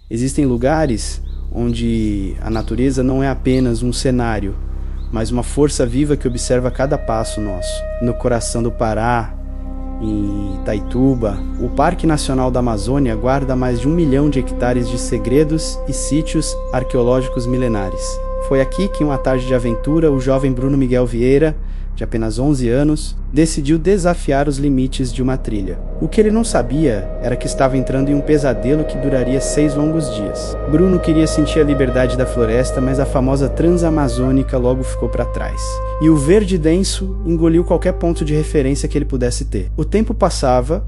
Existem lugares onde a natureza não é apenas um cenário, mas uma força viva que observa cada passo nosso. No coração do Pará, em Itaituba, o Parque Nacional da Amazônia guarda mais de 1 milhão de hectares de segredos e sítios arqueológicos milenares. Foi aqui que, em uma tarde de aventura, o jovem Bruno Miguel Vieira, de apenas 11 anos, decidiu desafiar os limites de uma trilha. O que ele não sabia era que estava entrando em um pesadelo que duraria 6 longos dias. Bruno queria sentir a liberdade da floresta, mas a famosa Transamazônica logo ficou para trás. E o verde denso engoliu qualquer ponto de referência que ele pudesse ter. O tempo passava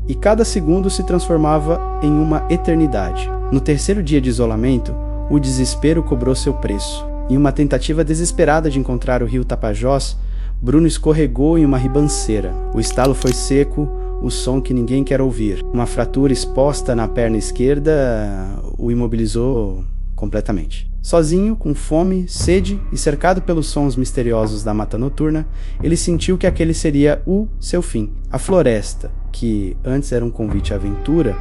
e cada segundo se transformava em uma eternidade. No terceiro dia de isolamento, o desespero cobrou seu preço. Em uma tentativa desesperada de encontrar o rio Tapajós, Bruno escorregou em uma ribanceira. O estalo foi seco, o som que ninguém quer ouvir. Uma fratura exposta na perna esquerda o imobilizou completamente. Sozinho, com fome, sede e cercado pelos sons misteriosos da mata noturna, ele sentiu que aquele seria o seu fim. A floresta, que antes era um convite à aventura,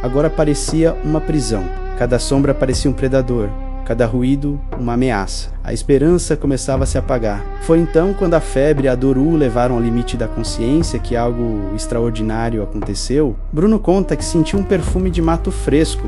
agora parecia uma prisão. Cada sombra parecia um predador. Cada ruído, uma ameaça. A esperança começava a se apagar. Foi então quando a febre e a dor o levaram ao limite da consciência que algo extraordinário aconteceu. Bruno conta que sentiu um perfume de mato fresco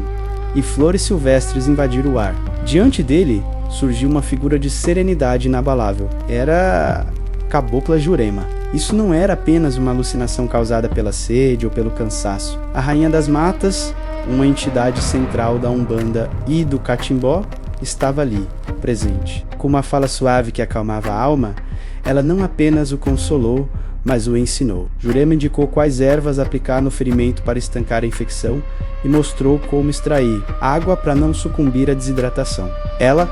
e flores silvestres invadir o ar. Diante dele surgiu uma figura de serenidade inabalável. Era Cabocla Jurema. Isso não era apenas uma alucinação causada pela sede ou pelo cansaço. A rainha das matas, uma entidade central da Umbanda e do Catimbó, estava ali, presente. Com uma fala suave que acalmava a alma, ela não apenas o consolou, mas o ensinou. Jurema indicou quais ervas aplicar no ferimento para estancar a infecção e mostrou como extrair água para não sucumbir à desidratação. Ela,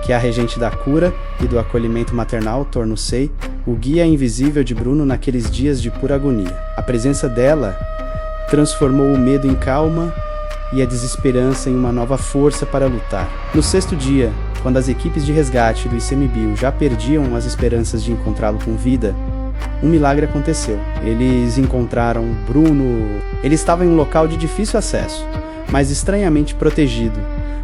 que é a regente da cura e do acolhimento maternal, tornou-se o guia invisível de Bruno naqueles dias de pura agonia. A presença dela transformou o medo em calma e a desesperança em uma nova força para lutar. No 6º dia, quando as equipes de resgate do ICMBio já perdiam as esperanças de encontrá-lo com vida, um milagre aconteceu. Eles encontraram Bruno. Ele estava em um local de difícil acesso, mas estranhamente protegido,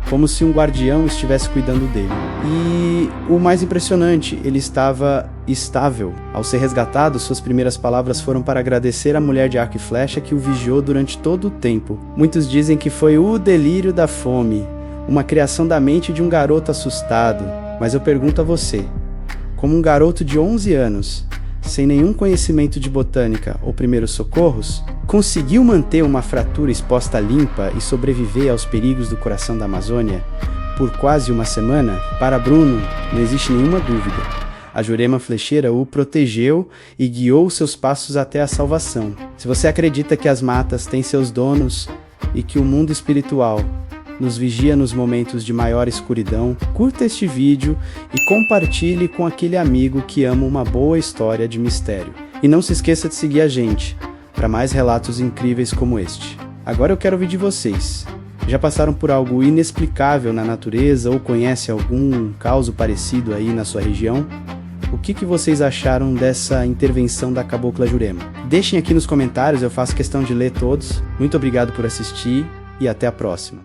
como se um guardião estivesse cuidando dele. E o mais impressionante, ele estava estável. Ao ser resgatado, suas primeiras palavras foram para agradecer a mulher de arco e flecha que o vigiou durante todo o tempo. Muitos dizem que foi o delírio da fome, uma criação da mente de um garoto assustado. Mas eu pergunto a você, como um garoto de 11 anos, sem nenhum conhecimento de botânica ou primeiros socorros, conseguiu manter uma fratura exposta limpa e sobreviver aos perigos do coração da Amazônia por quase uma semana? Para Bruno, não existe nenhuma dúvida. A Jurema Flecheira o protegeu e guiou seus passos até a salvação. Se você acredita que as matas têm seus donos e que o mundo espiritual nos vigia nos momentos de maior escuridão, curta este vídeo e compartilhe com aquele amigo que ama uma boa história de mistério. E não se esqueça de seguir a gente para mais relatos incríveis como este. Agora eu quero ouvir de vocês. Já passaram por algo inexplicável na natureza ou conhecem algum caso parecido aí na sua região? O que vocês acharam dessa intervenção da Cabocla Jurema? Deixem aqui nos comentários, eu faço questão de ler todos. Muito obrigado por assistir e até a próxima.